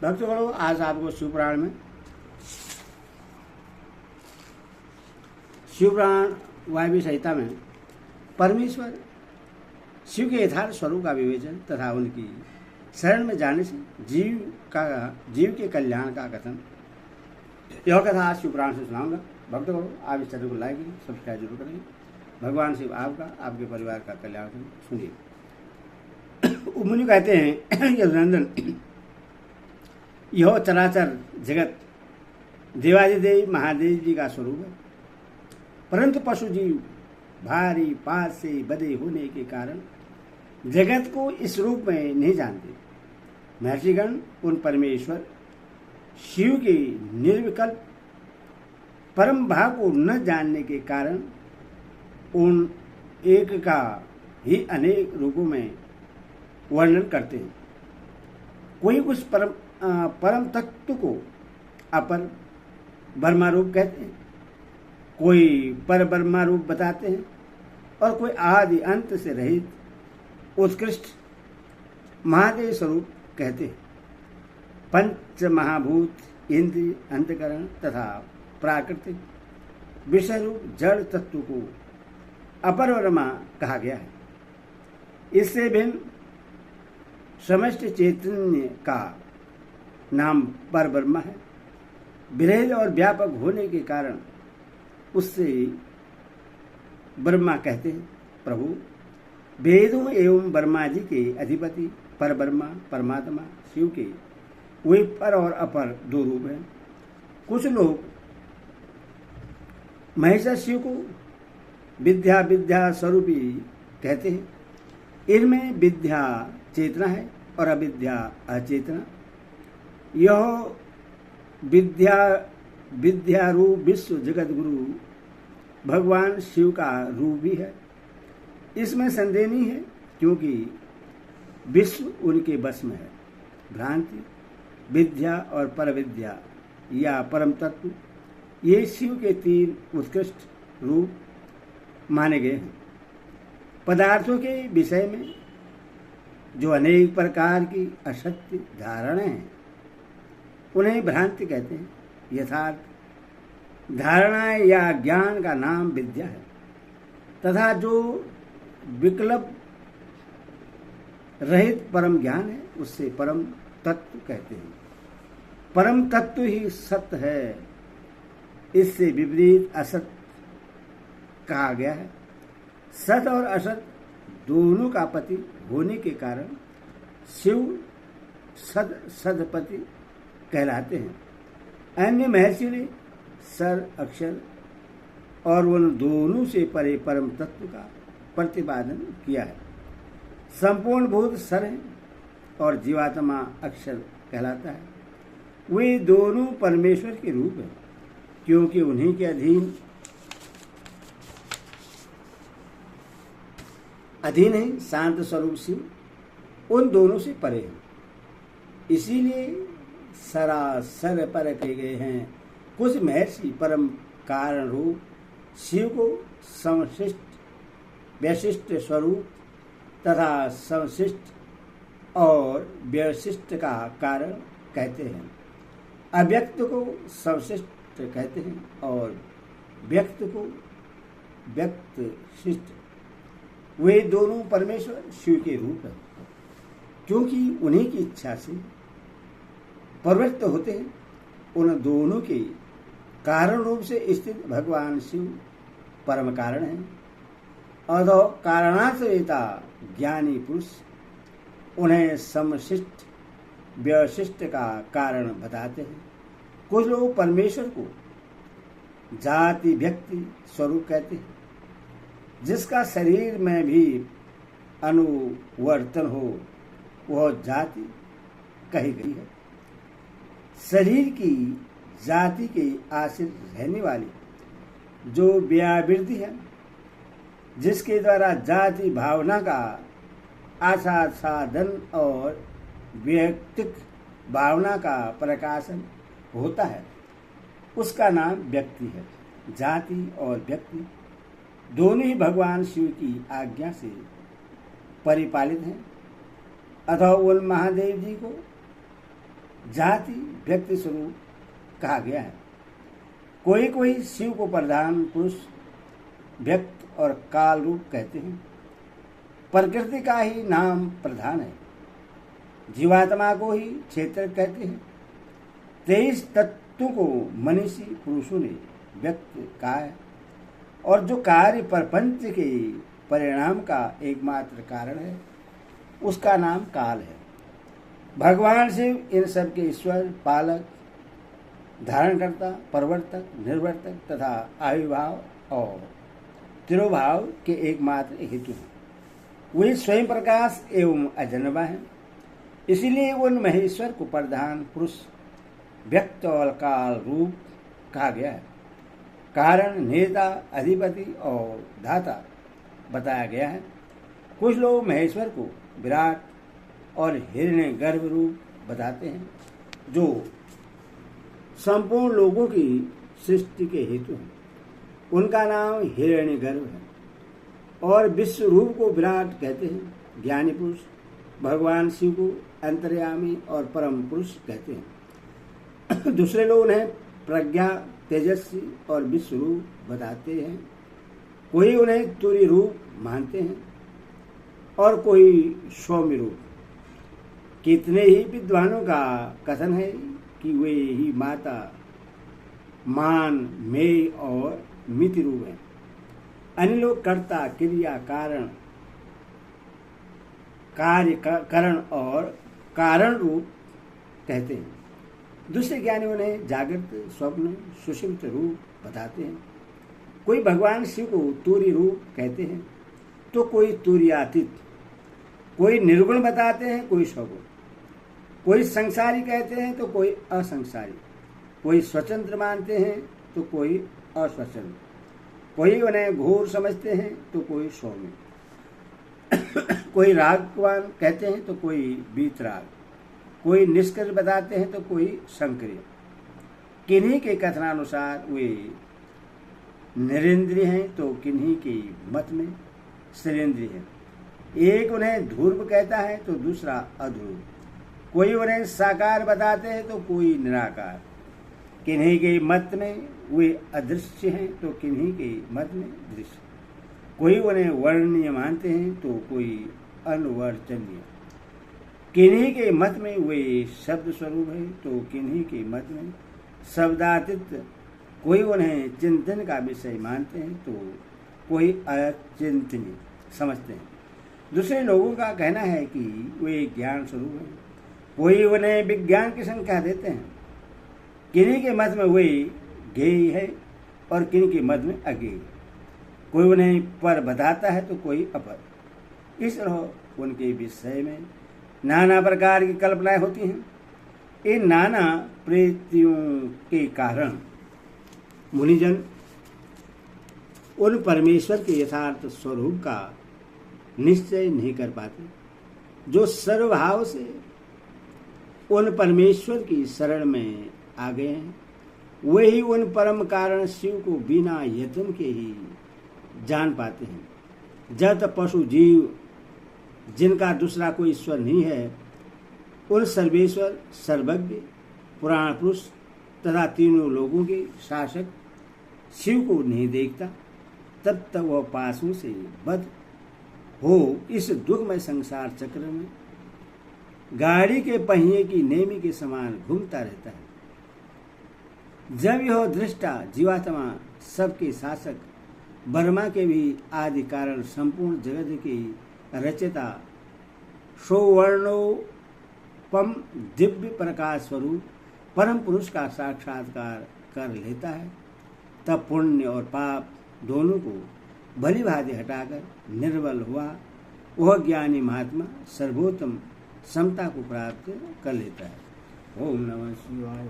भक्तगणों, आज आपको शिवपुराण में शिवपुराण वायव्य संहिता में परमेश्वर शिव के यथार्थ स्वरूप का विवेचन तथा उनकी शरण में जाने से जीव के कल्याण का कथन, यह कथा आज शिवपुराण से सुनाऊंगा। भक्तगणों, आप इस चैनल को लाइक करें, सब्सक्राइब जरूर करें। भगवान शिव आपका, आपके परिवार का कल्याण करें। सुनिए। मुनि कहते हैं, यदुनंदन, यह चराचर जगत देवादिदेव महादेव जी का स्वरूप है, परंतु पशु जीव भारी पास से बधे होने के कारण जगत को इस रूप में नहीं जानते। महर्षिगण उन परमेश्वर शिव के निर्विकल्प परम भाव को न जानने के कारण उन एक का ही अनेक रूपों में वर्णन करते हैं। कोई उस परम तत्व को अपर ब्रह्मा रूप कहते हैं, कोई पर ब्रह्मा रूप बताते हैं, और कोई आदि अंत से रहित उत्कृष्ट महादेव स्वरूप कहते हैं। पंच महाभूत इंद्रिय अंतकरण तथा प्राकृतिक विषय रूप जड़ तत्व को अपर ब्रह्मा कहा गया है। इससे भिन्न समष्टि चैतन्य का नाम पर ब्रह्मा है। विरहित और व्यापक होने के कारण उससे ब्रह्मा कहते हैं। प्रभु वेदों एवं ब्रह्मा जी के अधिपति पर ब्रह्मा परमात्मा शिव के वे पर और अपर दो रूप हैं। कुछ लोग महेश्वर शिव को विद्या स्वरूपी कहते हैं। इनमें विद्या चेतना है और अविद्या अचेतना। यह विद्या रूप विश्व जगत गुरु भगवान शिव का रूप भी है। इसमें संदेह नहीं है, क्योंकि विश्व उनके बस में है। भ्रांति, विद्या और परविद्या या परम तत्व, ये शिव के तीन उत्कृष्ट रूप माने गए हैं। पदार्थों के विषय में जो अनेक प्रकार की असत्य धारणाएं हैं, उन्हें भ्रांति कहते हैं। यथार्थ धारणाएं या ज्ञान का नाम विद्या है, तथा जो विकल्प रहित परम ज्ञान है, उससे परम तत्व कहते हैं। परम तत्व ही सत्य है, इससे विपरीत असत कहा गया है। सत और असत दोनों का पति होने के कारण शिव सदपति कहलाते हैं। अन्य महर्षि ने सर अक्षर और उन दोनों से परे परम तत्व का प्रतिपादन किया है। संपूर्ण भूत सर है और जीवात्मा अक्षर कहलाता है। वे दोनों परमेश्वर के रूप हैं, क्योंकि उन्हीं के अधीन है। शांत स्वरूप शिव उन दोनों से परे है, इसीलिए सरासर पर कहे गए हैं। कुछ महर्षि परम कारण रूप शिव को संशिष्ट व्यशिष्ट स्वरूप तथा संशिष्ट और व्यशिष्ट का कारण कहते हैं। अव्यक्त को संशिष्ट कहते हैं और व्यक्त को व्यक्त शिष्ट। वे दोनों परमेश्वर शिव के रूप हैं, क्योंकि उन्हीं की इच्छा से प्रवृत्त होते हैं। उन दोनों के कारण रूप से स्थित भगवान शिव परम कारण है। अधो कारणाश्रयता ज्ञानी पुरुष उन्हें समशिष्ट व्यशिष्ट का कारण बताते हैं। कुछ लोग परमेश्वर को जाति व्यक्ति स्वरूप कहते हैं, जिसका शरीर में भी अनुवर्तन हो, वह जाति कही गई है। शरीर की जाति के आश्रित रहने वाली जो व्यावृत्ति है, जिसके द्वारा जाति भावना का आसादन और व्यक्तिक भावना का प्रकाशन होता है, उसका नाम व्यक्ति है। जाति और व्यक्ति दोनों ही भगवान शिव की आज्ञा से परिपालित हैं। अतः उन महादेव जी को जाति व्यक्ति स्वरूप कहा गया है। कोई कोई शिव को प्रधान पुरुष व्यक्त और काल रूप कहते हैं। प्रकृति का ही नाम प्रधान है। जीवात्मा को ही क्षेत्र कहते हैं। 23 तत्वों को मनीषी पुरुषों ने व्यक्त कहा है और जो कार्य प्रपंच के परिणाम का एकमात्र कारण है उसका नाम काल है। भगवान शिव इन सब के ईश्वर, पालक, धारणकर्ता, प्रवर्तक, निर्वर्तक तथा आविर्भाव और तिरोभाव के एकमात्र हेतु हैं। वे स्वयं प्रकाश एवं अजन्मा है। इसीलिए उन महेश्वर को प्रधान पुरुष व्यक्त और काल रूप कहा गया है। कारण, नेता, अधिपति और धाता बताया गया है। कुछ लोग महेश्वर को विराट और हिरण्य गर्भ रूप बताते हैं जो संपूर्ण लोगों की सृष्टि के हेतु हैं। उनका नाम हिरण्य गर्भ है। और विश्व रूप को विराट कहते हैं। ज्ञानी पुरुष भगवान शिव को अंतर्यामी और परम पुरुष कहते हैं। दूसरे लोग उन्हें प्रज्ञा, तेजस्वी और विश्व रूप बताते हैं। कोई उन्हें तुरी रूप मानते हैं और कोई सौम्य रूप। कितने ही विद्वानों का कथन है कि वे ही माता, मान, मेय और मिति रूप हैं। अन्य लोग कर्ता, क्रिया, कारण, कार्य, करण और कारण रूप कहते हैं। दूसरे ज्ञानी उन्हें जागृत, स्वप्न, सुषुप्त रूप बताते हैं। कोई भगवान शिव को तूर्य रूप कहते हैं तो कोई तूर्यातीत, कोई निर्गुण बताते हैं, कोई सगुण। कोई संसारी कहते हैं तो कोई असंसारी। कोई स्वतंत्र मानते हैं तो कोई अस्वतंत्र। कोई उन्हें घोर समझते हैं तो कोई सौम्य। कोई रागवान कहते हैं तो कोई वीतराग। कोई निष्कर्ष बताते हैं तो कोई संक्रिय। किन्हीं के कथनानुसार वे निरेंद्रिय हैं तो किन्हीं के मत में शरीरेंद्रिय हैं। एक उन्हें ध्रुव कहता है तो दूसरा अध्रुव। कोई उन्हें साकार बताते हैं तो कोई निराकार। किन्हीं के मत में वे अदृश्य हैं तो किन्हीं के मत में दृश्य। कोई उन्हें वर्णनीय मानते हैं तो कोई अनवर्चनीय। किन्हीं के मत में वे शब्द स्वरूप है तो किन्हीं के मत में शब्दातीत। कोई उन्हें चिंतन का विषय मानते हैं तो कोई अचिंतनीय समझते हैं। दूसरे लोगों का कहना है कि वे ज्ञान स्वरूप हैं। कोई उन्हें विज्ञान की संख्या देते हैं। किन्हीं के मत में वे ज्ञेय है और किन्हीं के मत में अज्ञेय। कोई उन्हें पर बताता है तो कोई अपर। इस तरह उनके विषय में नाना प्रकार की कल्पनाएं होती हैं। इन नाना प्रीतियों के कारण मुनिजन उन परमेश्वर के यथार्थ स्वरूप का निश्चय नहीं कर पाते। जो सर्वभाव से उन परमेश्वर की शरण में आ गए हैं वही उन परम कारण शिव को बिना यत्न के ही जान पाते हैं। जब तक पशु जीव जिनका दूसरा कोई ईश्वर नहीं है उन सर्वेश्वर, सर्वज्ञ, पुराण पुरुष तथा तीनों लोगों के शासक शिव को नहीं देखता, तब तक वह पासों से बद्ध हो इस दुखमय संसार चक्र में गाड़ी के पहिए की नेमी के समान घूमता रहता है। जब यह दृष्टा जीवात्मा सबके शासक, ब्रह्मा के भी आदि कारण, संपूर्ण जगत की रचयिता, सौवर्णोपम दिव्य प्रकाश स्वरूप परम पुरुष का साक्षात्कार कर लेता है, तब पुण्य और पाप दोनों को भली भांति हटाकर निर्बल हुआ वह ज्ञानी महात्मा सर्वोत्तम समता को प्राप्त कर लेता है। ओम नमः शिवाय।